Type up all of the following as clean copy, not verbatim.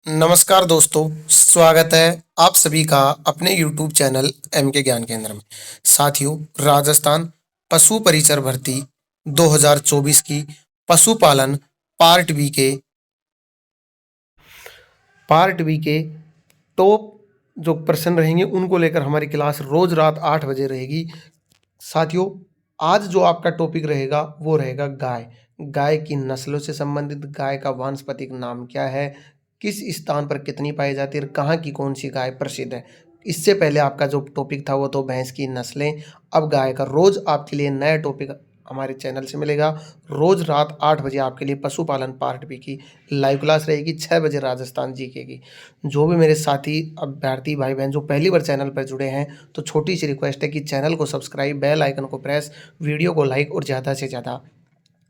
नमस्कार दोस्तों, स्वागत है आप सभी का अपने YouTube चैनल एम के ज्ञान केंद्र में। साथियों, राजस्थान पशु परिचर भर्ती 2024 की पशुपालन पार्ट बी के टॉप जो प्रश्न रहेंगे उनको लेकर हमारी क्लास रोज रात 8 बजे रहेगी। साथियों, आज जो आपका टॉपिक रहेगा वो रहेगा गाय। गाय की नस्लों से संबंधित, गाय का वानस्पतिक नाम क्या है, किस स्थान पर कितनी पाई जाती है और कहाँ की कौन सी गाय प्रसिद्ध है। इससे पहले आपका जो टॉपिक था वो तो भैंस की नस्लें, अब गाय का। रोज आपके लिए नया टॉपिक हमारे चैनल से मिलेगा। रोज रात 8 बजे आपके लिए पशुपालन पार्ट बी की लाइव क्लास रहेगी, 6 बजे राजस्थान जीके की। जो भी मेरे साथी अभ्यर्थी भाई बहन जो पहली बार चैनल पर जुड़े हैं, तो छोटी सी रिक्वेस्ट है कि चैनल को सब्सक्राइब, बेल आइकन को प्रेस, वीडियो को लाइक और ज़्यादा से ज़्यादा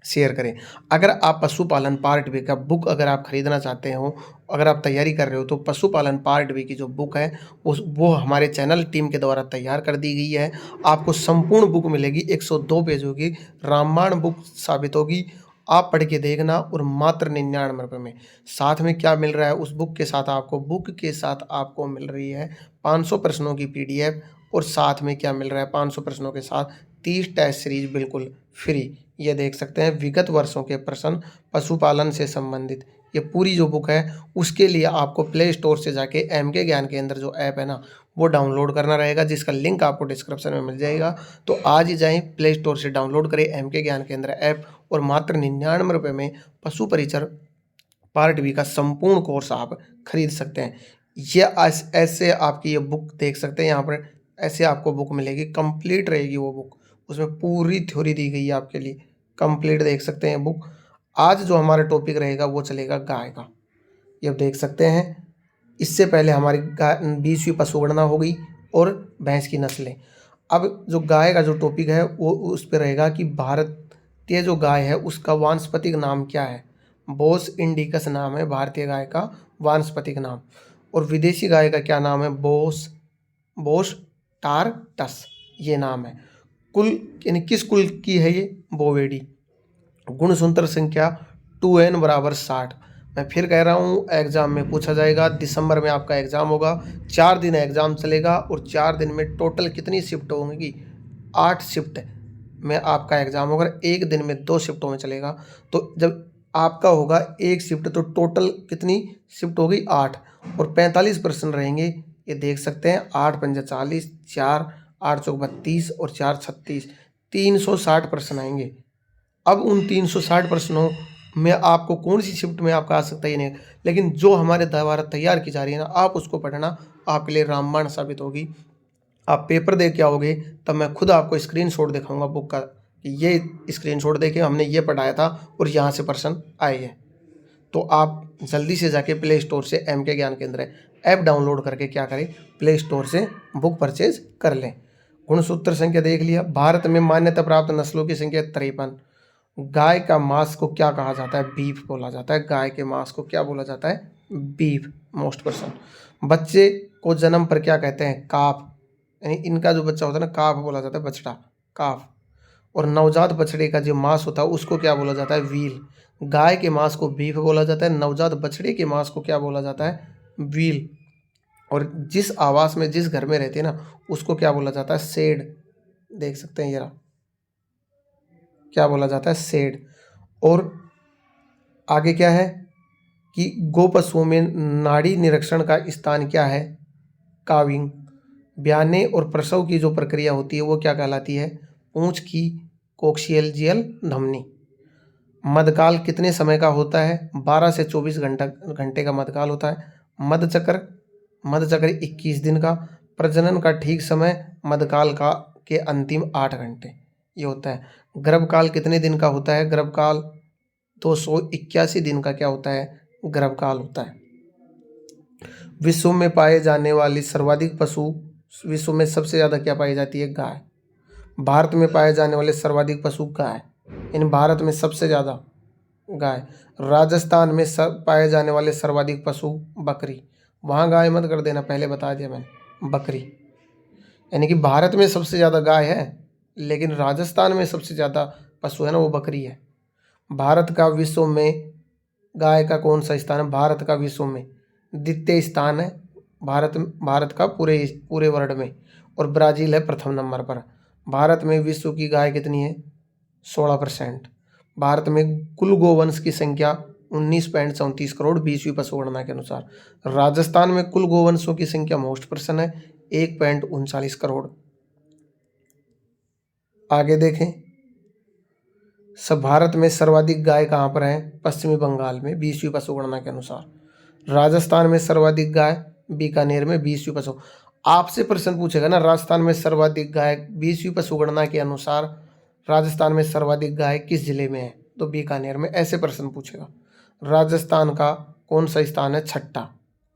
शेयर करें। अगर आप पशुपालन पार्ट बी का बुक अगर आप खरीदना चाहते हो, अगर आप तैयारी कर रहे हो, तो पशुपालन पार्ट बी की जो बुक है वो हमारे चैनल टीम के द्वारा तैयार कर दी गई है। आपको संपूर्ण बुक मिलेगी, 102 पेजों की रामायण बुक साबित होगी। आप पढ़ के देखना, और मात्र 99 रुपये में। साथ में क्या मिल रहा है उस बुक के साथ? बुक के साथ आपको मिल रही है 500 प्रश्नों की PDF, और साथ में क्या मिल रहा है? 500 प्रश्नों के साथ 30 टेस्ट सीरीज बिल्कुल फ्री। ये देख सकते हैं विगत वर्षों के प्रश्न पशुपालन से संबंधित। ये पूरी जो बुक है उसके लिए आपको प्ले स्टोर से जाके एम के ज्ञान केंद्र जो ऐप है ना, वो डाउनलोड करना रहेगा, जिसका लिंक आपको डिस्क्रिप्शन में मिल जाएगा। तो आज ही जाएं, प्ले स्टोर से डाउनलोड करें एम के ज्ञान केंद्र ऐप, और मात्र 99 रुपये में पशु परिचर पार्ट बी का संपूर्ण कोर्स आप खरीद सकते हैं। ये ऐसे आपकी ये बुक देख सकते हैं यहाँ पर, ऐसे आपको बुक मिलेगी, कंप्लीट रहेगी वो बुक। उसमें पूरी थ्योरी दी गई है आपके लिए, कंप्लीट देख सकते हैं बुक। आज जो हमारा टॉपिक रहेगा वो चलेगा गाय का। ये आप देख सकते हैं। इससे पहले हमारी 20वीं पशुगणना हो गई और भैंस की नस्लें। अब जो गाय का जो टॉपिक है वो उस पर रहेगा कि भारतीय जो गाय है उसका वानस्पतिक नाम क्या है। बोस इंडिकस नाम है भारतीय गाय का वानस्पतिक नाम, और विदेशी गाय का क्या नाम है? बोस टारटस ये नाम है। कुल यानी किस कुल की है ये? बोवेडी। गुणसूत्र संख्या 2n बराबर 60। मैं फिर कह रहा हूँ, एग्जाम में पूछा जाएगा। दिसंबर में आपका एग्जाम होगा, 4 दिन एग्जाम चलेगा, और 4 दिन में टोटल कितनी शिफ्ट होंगी? 8 शिफ्ट में आपका एग्जाम होगा। एक दिन में 2 शिफ्टों में चलेगा। तो जब आपका होगा एक शिफ्ट, तो टोटल कितनी शिफ्ट होगी? 8, और 45 प्रश्न रहेंगे। ये देख सकते हैं, 8 पंजा 40, 4 8 चौक 32 और 4 36, 360 प्रश्न आएंगे। अब उन 360 प्रश्नों में आपको कौन सी शिफ्ट में आपका आ सकता है ये नहीं, लेकिन जो हमारे द्वारा तैयार की जा रही है ना, आप उसको पढ़ना, आपके लिए रामबाण साबित होगी। आप पेपर दे के आओगे तब मैं खुद आपको स्क्रीनशॉट दिखाऊंगा बुक का, कि ये स्क्रीनशॉट देके हमने ये पढ़ाया था और यहाँ से प्रश्न आए हैं। तो आप जल्दी से जाके प्ले स्टोर से एम के ज्ञान केंद्र ऐप डाउनलोड करके क्या करें, प्ले स्टोर से बुक परचेज कर लें। गुणसूत्र संख्या देख लिया। भारत में मान्यता प्राप्त नस्लों की संख्या 53। गाय का मांस को क्या कहा जाता है? बीफ बोला जाता है। गाय के मांस को क्या बोला जाता है? बीफ। Most person. बच्चे को जन्म पर क्या कहते हैं? काफ। यानी इनका जो बच्चा होता है ना, काफ बोला जाता है, बछड़ा, काफ। और नवजात बछड़े का जो मांस होता है उसको क्या बोला जाता है? व्हील। गाय के मांस को बीफ बोला जाता है, नवजात बछड़े के मांस को क्या बोला जाता है? व्हील। और जिस आवास में, जिस घर में रहते हैं ना, उसको क्या बोला जाता है? शेड। देख सकते हैं, ये क्या बोला जाता है? शेड। और आगे क्या है कि गो पशुओं में नाड़ी निरीक्षण का स्थान क्या है? काविंग। ब्याने और प्रसव की जो प्रक्रिया होती है वो क्या कहलाती है? पूंछ की कोक्सियलजियल धमनी। मध्यकाल कितने समय का होता है? 12 से 24 घंटे का मध्यकाल होता है। मध्यचक्र 21 दिन का। प्रजनन का ठीक समय मध्यकाल का के अंतिम 8 घंटे ये होता है। गर्भकाल कितने दिन का होता है? गर्भकाल 281 दिन का क्या होता है? गर्भकाल होता है। विश्व में पाए जाने वाली सर्वाधिक पशु, विश्व में सबसे ज़्यादा क्या पाई जाती है? गाय। भारत में पाए जाने वाले सर्वाधिक पशु गाय, इन भारत में सबसे ज़्यादा गाय। राजस्थान में सब पाए जाने वाले सर्वाधिक पशु बकरी। वहाँ गाय मत कर देना, पहले बता दिया मैंने, बकरी। यानी कि भारत में सबसे ज़्यादा गाय है, लेकिन राजस्थान में सबसे ज़्यादा पशु है ना, वो बकरी है। भारत का विश्व में गाय का कौन सा स्थान है? भारत का विश्व में द्वितीय स्थान है भारत का पूरे वर्ल्ड में, और ब्राज़ील है प्रथम नंबर पर। भारत में विश्व की गाय कितनी है? 16%। भारत में कुल गोवंश की संख्या 19.34 करोड़ 20वीं पशु गणना के अनुसार। राजस्थान में कुल गोवंशों की संख्या मोस्ट पर्सन है 1.39 करोड़। आगे देखें, सब भारत में सर्वाधिक गाय कहाँ पर है? पश्चिमी बंगाल में 20वीं पशु गणना के अनुसार। राजस्थान में सर्वाधिक गाय बीकानेर में 20वीं पशु। आपसे प्रश्न पूछेगा ना, राजस्थान में सर्वाधिक गाय 20वीं पशु गणना के अनुसार राजस्थान में सर्वाधिक गाय किस जिले में है? तो बीकानेर में। ऐसे प्रश्न पूछेगा। राजस्थान का कौन सा स्थान है? छठा।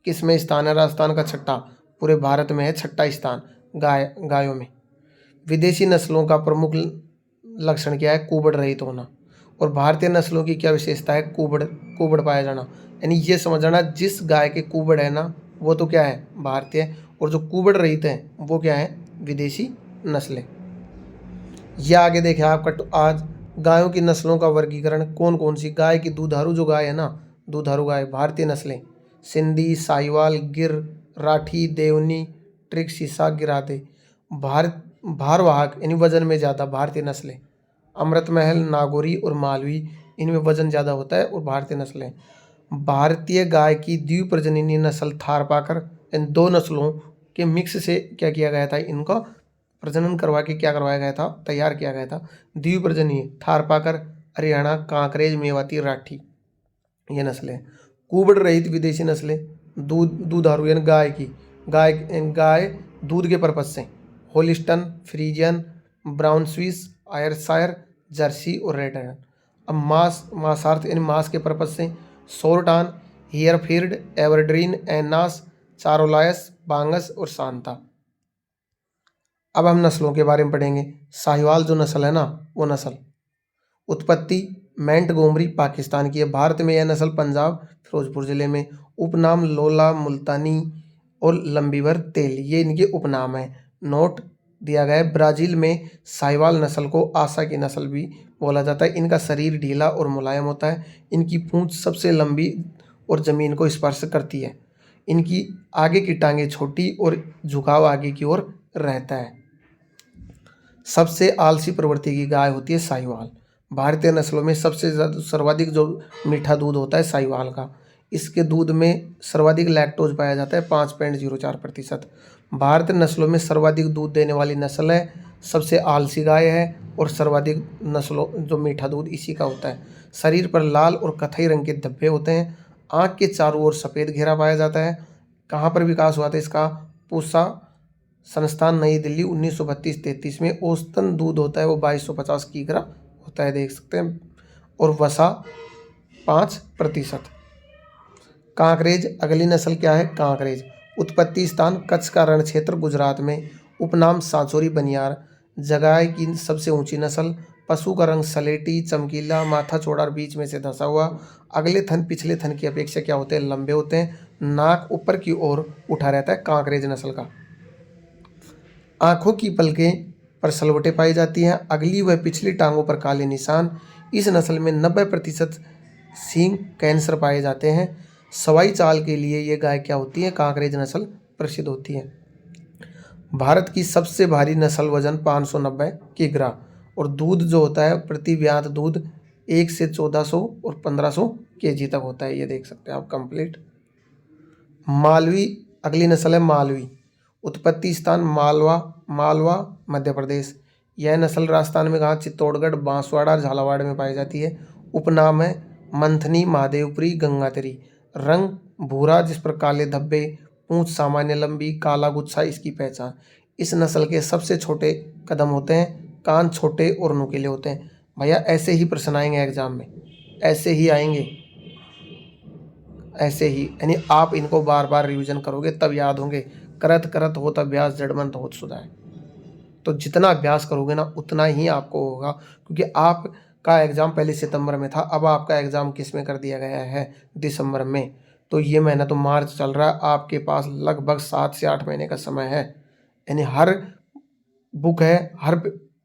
किस में स्थान है राजस्थान का? छठा। पूरे भारत में है छठा स्थान गायों में। विदेशी नस्लों का प्रमुख लक्षण क्या है? कुबड़ रहित होना। और भारतीय नस्लों की क्या विशेषता है? कुबड़ पाया जाना। यानी ये समझ जाना, जिस गाय के कुबड़ है ना, वो तो क्या है? भारतीय। और जो कुबड़ रहित है वो क्या है? विदेशी नस्लें। यह आगे देखें आपका आज गायों की नस्लों का वर्गीकरण कौन कौन सी। गाय की दुधारू जो गाय है ना, दुधारू गाय भारतीय नस्लें सिंधी, साहिवाल, गिर, राठी, देवनी, ट्रिक, सीसा, गिराते। भारवाहक यानी वजन में ज़्यादा भारतीय नस्लें अमृत महल, नागौरी और मालवी, इनमें वजन ज़्यादा होता है और भारतीय नस्लें। भारतीय गाय की द्विप्रजननीय नस्ल थारपाकर, इन दो नस्लों के मिक्स से क्या किया गया था? इनका प्रजनन करवा के क्या करवाया गया था? तैयार किया गया था। द्विप्रजनीय थारपाकर, हरियाणा, कांकरेज, मेवाती, राठी, ये नस्लें। कुबड़ रहित विदेशी नस्लें दुधारू यानी गाय दूध के पर्पज से Holstein, Friesian, Brown Swiss, Ayrshire, Jersey और रेड आयरन। अब मांसार्थ यानी मांस के पर्पज से सोरटान, हियरफील्ड, एवरड्रीन, एनास, चारोलायस, बांगस और शांता। अब हम नस्लों के बारे में पढ़ेंगे। साहिवाल जो नस्ल है ना, वो नस्ल उत्पत्ति मैंटगोमरी पाकिस्तान की है। भारत में यह नस्ल पंजाब फिरोजपुर जिले में। उपनाम लोला, मुल्तानी और लंबीवर तेल, ये इनके उपनाम है। नोट दिया गया है, ब्राज़ील में साहिवाल नस्ल को आशा की नस्ल भी बोला जाता है। इनका शरीर ढीला और मुलायम होता है। इनकी पूंछ सबसे लंबी और ज़मीन को स्पर्श करती है। इनकी आगे की टांगें छोटी और झुकाव आगे की ओर रहता है। सबसे आलसी प्रवृत्ति की गाय होती है साहिवाल। भारतीय नस्लों में सबसे सर्वाधिक जो मीठा दूध होता है साहिवाल का। इसके दूध में सर्वाधिक लैक्टोज पाया जाता है 5.04%। भारतीय नस्लों में सर्वाधिक दूध देने वाली नस्ल है, सबसे आलसी गाय है और सर्वाधिक नस्लों जो मीठा दूध इसी का होता है। शरीर पर लाल और कथई रंग के धब्बे होते हैं। आँख के चारों ओर सफ़ेद घेरा पाया जाता है। कहाँ पर विकास हुआ था इसका? पूसा संस्थान, नई दिल्ली, 1932-33 में। औसतन दूध होता है वो 2250 किग्रा होता है, देख सकते हैं। और वसा 5%। कांकरेज अगली नस्ल क्या है? कांकरेज। उत्पत्ति स्थान कच्छ का रण क्षेत्र गुजरात में। उपनाम सांचोरी बनियार। जगाए की सबसे ऊंची नस्ल। पशु का रंग सलेटी चमकीला, माथा चौड़ा और बीच में से धंसा हुआ। अगले थन पिछले थन की अपेक्षा क्या होते हैं? लंबे होते हैं। नाक ऊपर की ओर उठा रहता है कांकरेज नस्ल का। आँखों की पलकें पर सलवटें पाई जाती हैं। अगली व पिछली टांगों पर काले निशान। इस नस्ल में 90% सींग कैंसर पाए जाते हैं। सवाई चाल के लिए ये गाय क्या होती है? कांकरेज नस्ल प्रसिद्ध होती है। भारत की सबसे भारी नस्ल वजन 590 किग्रा और दूध जो होता है प्रति ब्यात दूध 1 से 1400 और 1500 kg तक होता है। ये देख सकते हैं आप कंप्लीट। मालवी अगली नस्ल है मालवी। उत्पत्ति स्थान मालवा मध्य प्रदेश। यह नस्ल राजस्थान में कहाँ? चित्तौड़गढ़, बांसवाड़ा, झालावाड़ में पाई जाती है। उपनाम है मंथनी, महादेवपुरी, गंगातरी। रंग भूरा जिस पर काले धब्बे, पूंछ सामान्य लंबी, काला गुच्छा इसकी पहचान। इस नस्ल के सबसे छोटे कदम होते हैं, कान छोटे और नुकीले होते हैं। भैया ऐसे ही प्रश्न आएंगे एग्जाम में, ऐसे ही आएंगे, ऐसे ही। यानी आप इनको बार बार रिवीजन करोगे तब याद होंगे। करत करत होत अभ्यास जड़मंत होत सुधाय। तो जितना अभ्यास करोगे ना उतना ही आपको होगा, क्योंकि आपका एग्ज़ाम पहले सितंबर में था, अब आपका एग्ज़ाम किस में कर दिया गया है? दिसंबर में। तो ये महीना तो मार्च चल रहा है, आपके पास लगभग 7 से 8 महीने का समय है। यानी हर बुक है, हर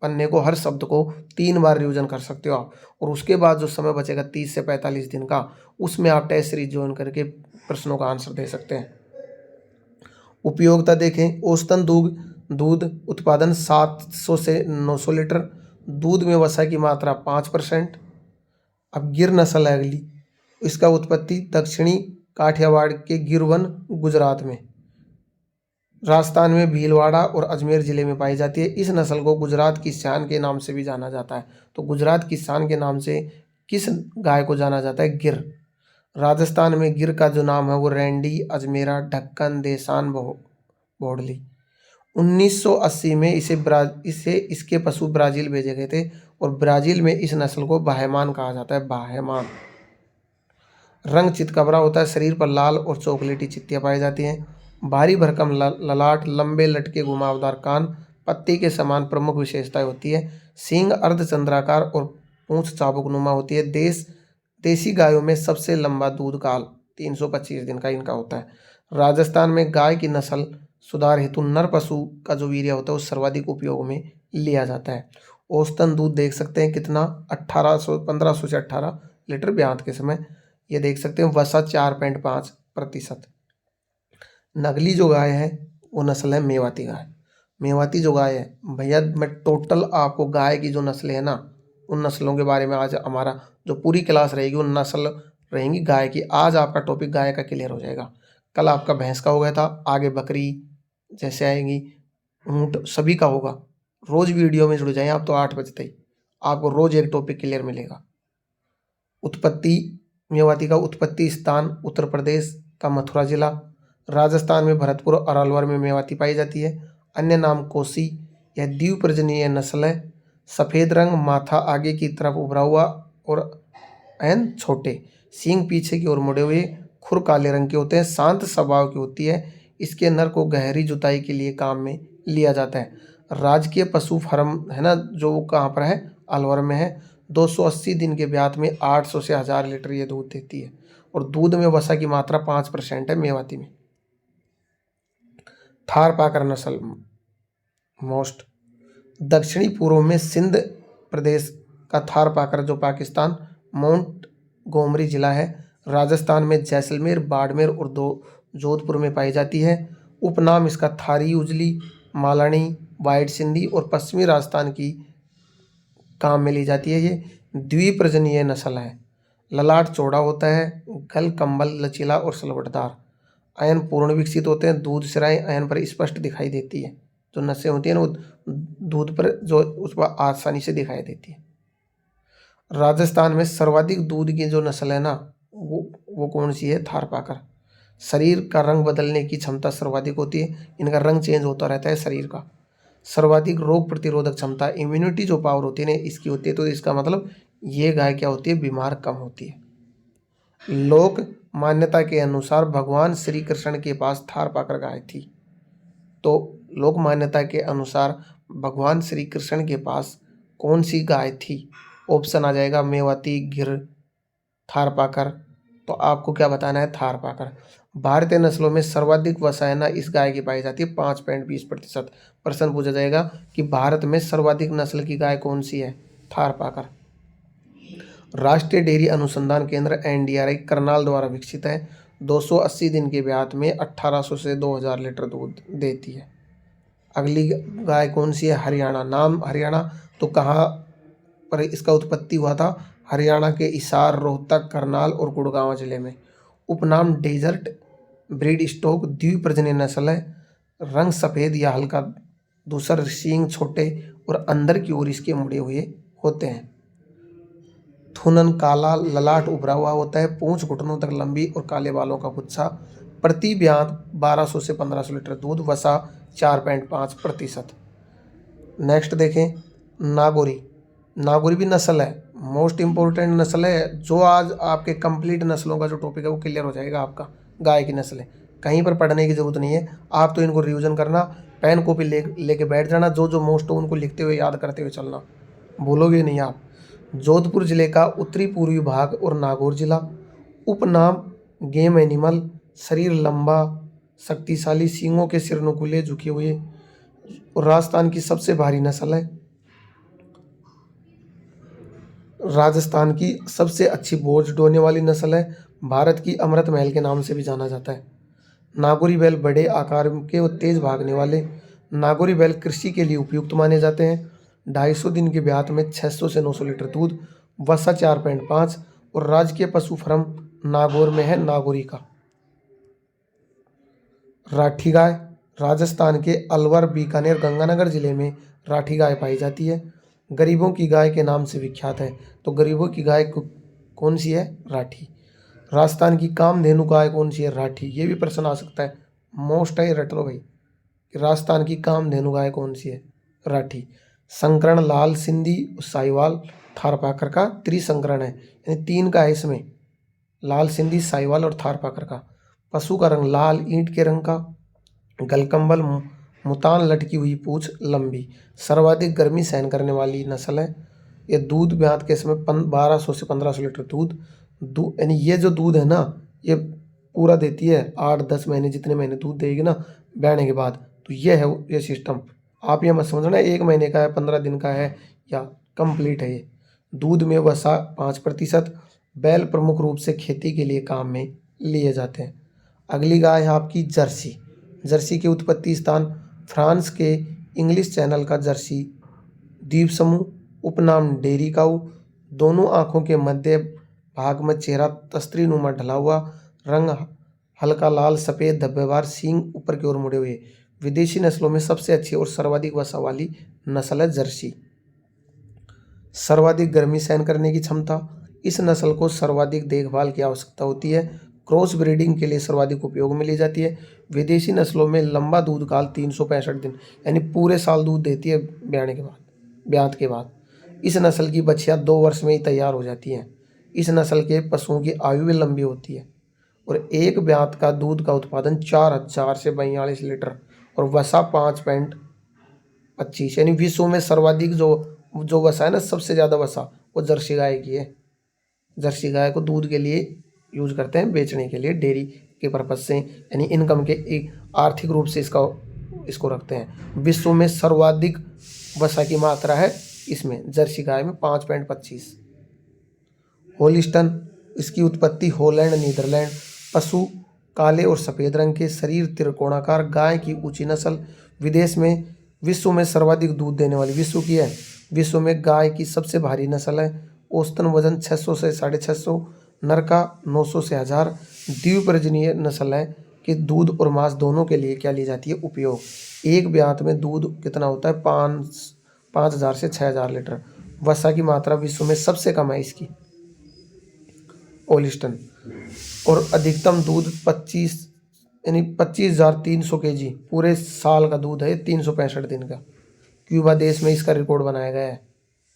पन्ने को, हर शब्द को 3 बार रिवीजन कर सकते हो आप। और उसके बाद जो समय बचेगा 30 से 45 दिन का, उसमें आप टेस्ट सीरीज ज्वाइन करके प्रश्नों का आंसर दे सकते हैं। उपयोगिता देखें, औसतन दूध उत्पादन 700 से 900 लीटर, दूध में वसा की मात्रा 5%। अब गिर नस्ल है अगली, इसका उत्पत्ति दक्षिणी काठियावाड़ के गिर वन गुजरात में, राजस्थान में भीलवाड़ा और अजमेर जिले में पाई जाती है। इस नस्ल को गुजरात की शान के नाम से भी जाना जाता है। तो गुजरात की शान के नाम से किस गाय को जाना जाता है? गिर। राजस्थान में गिर का जो नाम है वो रैंडी, अजमेरा, ढक्कन, देसान, भोडली। 1980 में इसके पशु ब्राजील भेजे गए थे और ब्राजील में इस नस्ल को बाहेमान कहा जाता है। बाहेमान। रंग चितकबरा होता है, शरीर पर लाल और चॉकलेटी चित्तियाँ पाई जाती हैं। भारी भरकम ललाट, लंबे लटके घुमावदार कान, पत्ती के समान प्रमुख विशेषताएं होती है। सींग अर्धचंद्राकार और पूंछ चाबुकनुमा होती है। देसी गायों में सबसे लंबा दूध काल 325 दिन का इनका होता है। राजस्थान में गाय की नस्ल सुधार हेतु नर पशु का जो वीर्य होता है वो सर्वाधिक उपयोग में लिया जाता है। औसतन दूध देख सकते हैं कितना, 1500 से 18 लीटर ब्यात के समय। ये देख सकते हैं वसा 4.5%। नगली जो गाय है वो नस्ल है मेवाती गाय। मेवाती जो गाय है भैया, मैं टोटल आपको गाय की जो नस्लें है ना उन नस्लों के बारे में आज हमारा जो पूरी क्लास रहेगी उन नस्ल रहेंगी गाय की। आज आपका टॉपिक गाय का क्लियर हो जाएगा। कल आपका भैंस का हो गया था, आगे बकरी जैसे आएंगी, ऊँट, सभी का होगा। रोज वीडियो में जुड़ जाएं आप, तो 8 बजे तक आपको रोज एक टॉपिक क्लियर मिलेगा। उत्पत्ति, मेवाती का उत्पत्ति स्थान उत्तर प्रदेश का मथुरा जिला, राजस्थान में भरतपुर और अलवर में मेवाती पाई जाती है। अन्य नाम कोसी। यह द्विप्रजनीय नस्ल है। सफ़ेद रंग, माथा आगे की तरफ उभरा हुआ और ऐन छोटे, सींग पीछे की ओर मुड़े हुए, खुर काले रंग के होते हैं, शांत स्वभाव की होती है। इसके नर को गहरी जुताई के लिए काम में लिया जाता है। राजकीय पशु फार्म है ना जो वो कहाँ पर है? अलवर में है। 280 दिन के ब्यात में 800 से 1000 लीटर ये दूध देती है और दूध में वसा की मात्रा 5% है मेवाती में। थारपाकर नस्ल मोस्ट, दक्षिणी पूर्व में सिंध प्रदेश का थारपाकर जो पाकिस्तान माउंट गोमरी जिला है, राजस्थान में जैसलमेर, बाड़मेर और जोधपुर में पाई जाती है। उपनाम इसका थारी उजली, मालानी, वाइट सिंधी और पश्चिमी राजस्थान की काम में ली जाती है। ये द्विप्रजनीय नस्ल है। ललाट चौड़ा होता है, गल कंबल लचीला और सलवटदार, अयन पूर्ण विकसित होते हैं। दूध सिराएं अयन पर स्पष्ट दिखाई देती है। जो नसें होती हैं ना वो दूध पर जो उस पर आसानी से दिखाई देती है। राजस्थान में सर्वाधिक दूध की जो नस्ल है ना वो कौन सी है? थारपाकर। शरीर का रंग बदलने की क्षमता सर्वाधिक होती है। इनका रंग चेंज होता रहता है शरीर का। सर्वाधिक रोग प्रतिरोधक क्षमता, इम्यूनिटी जो पावर होती है ना इसकी होती है। तो इसका मतलब ये गाय क्या होती है? बीमार कम होती है। लोक मान्यता के अनुसार भगवान श्री कृष्ण के पास थारपाकर गाय थी। तो लोक मान्यता के अनुसार भगवान श्री कृष्ण के पास कौन सी गाय थी? ऑप्शन आ जाएगा मेवाती, गिर, थारपाकर। तो आपको क्या बताना है? थारपाकर। भारतीय नस्लों में सर्वाधिक वसा है ना इस गाय की पाई जाती है 5.20%। प्रश्न पूछा जाएगा कि भारत में सर्वाधिक नस्ल की गाय कौन सी है? थारपाकर। राष्ट्रीय डेयरी अनुसंधान केंद्र NDRI करनाल द्वारा विकसित है। 280 दिन के ब्यात में 1800 से 2000 लीटर दूध देती है। अगली गाय कौन सी है? हरियाणा। नाम हरियाणा, तो कहाँ पर इसका उत्पत्ति हुआ था? हरियाणा के हिसार, रोहतक, करनाल और गुड़गांव जिले में। उपनाम डेजर्ट ब्रीड स्टॉक, द्विप्रजनीय नस्ल है। रंग सफ़ेद या हल्का धूसर, सींग छोटे और अंदर की ओर इसके मुड़े हुए होते हैं। थुनन काला, ललाट उभरा हुआ होता है, पूंछ घुटनों तक लंबी और काले बालों का गुच्छा। प्रति ब्यात 1200 से 1500 लीटर दूध, वसा 4.5%। नेक्स्ट देखें नागौरी। नागौरी भी नस्ल है, मोस्ट इम्पोर्टेंट नस्ल है। जो आज आपके कंप्लीट नस्लों का जो टॉपिक है वो क्लियर हो जाएगा आपका। गाय की नस्ल है, कहीं पर पढ़ने की ज़रूरत नहीं है। आप तो इनको रिवीजन करना, पेन कॉपी लेके बैठ जाना, जो जो मोस्ट हो उनको लिखते हुए याद करते हुए चलना, भूलोगे नहीं आप। जोधपुर जिले का उत्तरी पूर्वी भाग और नागौर जिला। उपनाम गेम एनिमल, शरीर लंबा शक्तिशाली, सींगों के सिर नुकीले झुके हुए और राजस्थान की सबसे भारी नस्ल है। राजस्थान की सबसे अच्छी बोझ ढोने वाली नस्ल है। भारत की अमृत महल के नाम से भी जाना जाता है। नागौरी बैल बड़े आकार के और तेज भागने वाले नागौरी बैल कृषि के लिए उपयुक्त माने जाते हैं। 250 दिन के ब्यात में 600 से 900 लीटर दूध, वसा 4.5 और राजकीय पशु फार्म नागौर में है नागौरी का। राठी गाय, राजस्थान के अलवर, बीकानेर, गंगानगर जिले में राठी गाय पाई जाती है। गरीबों की गाय के नाम से विख्यात है। तो गरीबों की गाय कौन सी है? राठी। राजस्थान की कामधेनु गाय कौन सी है? राठी। ये भी प्रश्न आ सकता है, मोस्ट है, रट लो भाई। राजस्थान की कामधेनु गाय कौन सी है? राठी। संकरण लाल सिंधी साहिवाल थारपाकर का त्रिसंकरण है, यानी 3 का है इसमें, लाल सिंधी साहिवाल और थारपाकर का। पशु का रंग लाल, ईंट के रंग का, गलकंबल, मुतान, लटकी हुई पूंछ, लंबी। सर्वाधिक गर्मी सहन करने वाली नस्ल है। ये दूध ब्यात के समय 1200 से 1500 लीटर दूध यानी ये जो दूध है ना, ये पूरा देती है 8-10 महीने, जितने महीने दूध देगी ना ब्याने के बाद। तो ये है ये सिस्टम। आप ये मत समझना 1 महीने का है, 15 दिन का है या कंप्लीट है। ये दूध में वसा 5%। बैल प्रमुख रूप से खेती के लिए काम में लिए जाते हैं। अगली गाय है आपकी जर्सी। जर्सी की उत्पत्ति स्थान फ्रांस के इंग्लिश चैनल का जर्सी द्वीप समूह, उपनाम डेरी काऊ। दोनों आंखों के मध्य भाग में चेहरा तस्तरी नुमा ढला हुआ, रंग हल्का लाल सफ़ेद, धब्बेदार सींग ऊपर की ओर मुड़े हुए। विदेशी नस्लों में सबसे अच्छी और सर्वाधिक वसा वाली नस्ल है जर्सी। सर्वाधिक गर्मी सहन करने की क्षमता। इस नस्ल को सर्वाधिक देखभाल की आवश्यकता होती है। क्रॉस ब्रीडिंग के लिए सर्वाधिक उपयोग में ली जाती है। विदेशी नस्लों में लंबा दूध काल 365 दिन, यानी पूरे साल दूध देती है ब्यात के बाद। इस नस्ल की बछिया 2 वर्ष में ही तैयार हो जाती हैं। इस नस्ल के पशुओं की आयु भी लंबी होती है और एक ब्यात का दूध का उत्पादन 4000 से 42 लीटर और वसा 5.25, यानी विश्व में सर्वाधिक जो वसा है ना, सबसे ज़्यादा वसा वो जर्सी गाय की है। जर्सी गाय को दूध के लिए यूज करते हैं, बेचने के लिए, डेयरी के पर्पज से, यानी इनकम के एक आर्थिक रूप से इसको रखते हैं। विश्व में सर्वाधिक वसा की मात्रा है इसमें, जर्सी गाय में 5.25। होलिस्टन, इसकी उत्पत्ति हॉलैंड, नीदरलैंड। पशु काले और सफ़ेद रंग के, शरीर त्रिकोणाकार, गाय की ऊंची नस्ल। विश्व में सर्वाधिक दूध देने वाली विश्व की है। विश्व में गाय की सबसे भारी नस्ल है। औसतन वजन 600 से 650, नर का 900 से 1000। द्विप्रजनीय नस्ल है कि दूध और मांस दोनों के लिए क्या ली जाती है? उपयोग। एक ब्यात में दूध कितना होता है? 5000 से 6000 लीटर। वसा की मात्रा विश्व में सबसे कम है इसकी, ओलिस्टन। और अधिकतम दूध 25,300 kg पूरे साल का दूध है, 365 दिन का। क्यूबा देश में इसका रिकॉर्ड बनाया गया है।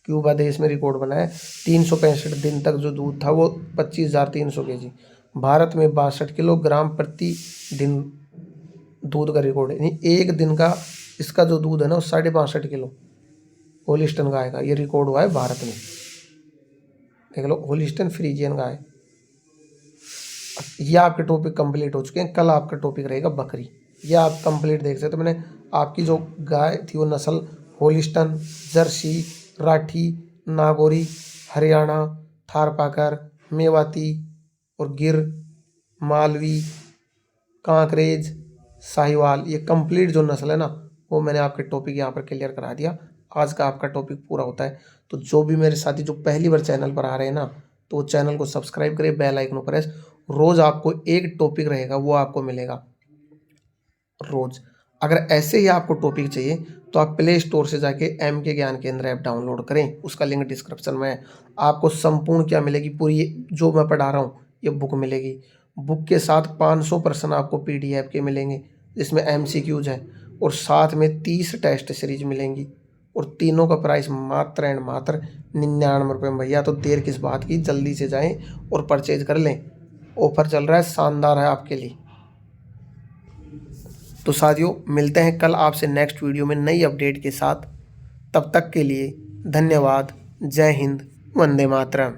क्यूबा देश में रिकॉर्ड बनाया है, 365 दिन तक जो दूध था वो 25,300 kg। भारत में 62 किलोग्राम प्रति दिन दूध का रिकॉर्ड है, यानी एक दिन का इसका जो दूध है ना वो 65.5 किलो होलिस्टन गाय का ये रिकॉर्ड हुआ है भारत में। देख लो, होलिस्टन फ्रीजियन गाय। ये आपके टॉपिक कंप्लीट हो चुके हैं। कल आपका टॉपिक रहेगा बकरी। ये आप कंप्लीट देख सकते हो। मैंने आपकी जो गाय थी वो नस्ल होलिस्टन, जर्सी, राठी, नागौरी, हरियाणा, थारपाकर, मेवाती और गिर, मालवी, कांकरेज, साहिवाल, ये कंप्लीट जो नस्ल है ना वो मैंने आपके टॉपिक यहाँ पर क्लियर करा दिया। आज का आपका टॉपिक पूरा होता है। तो जो भी मेरे साथी जो पहली बार चैनल पर आ रहे हैं ना, तो चैनल को सब्सक्राइब करें, बेल आइकन प्रेस। रोज़ आपको एक टॉपिक रहेगा वो आपको मिलेगा रोज़। अगर ऐसे ही आपको टॉपिक चाहिए तो आप प्ले स्टोर से जाके MK ज्ञान केंद्र ऐप डाउनलोड करें, उसका लिंक डिस्क्रिप्शन में है। आपको संपूर्ण क्या मिलेगी? पूरी जो मैं पढ़ा रहा हूँ ये बुक मिलेगी। बुक के साथ 500 प्रश्न आपको PDF के मिलेंगे, जिसमें MCQs है, और साथ में 30 टेस्ट सीरीज मिलेंगी। और तीनों का प्राइस मात्र एंड मात्र 99 रुपये में। भैया तो देर किस बात की, जल्दी से जाएं और परचेज कर लें। ऑफर चल रहा है, शानदार है आपके लिए। तो साथियों, मिलते हैं कल आपसे नेक्स्ट वीडियो में नई अपडेट के साथ। तब तक के लिए धन्यवाद। जय हिंद, वंदे मातरम।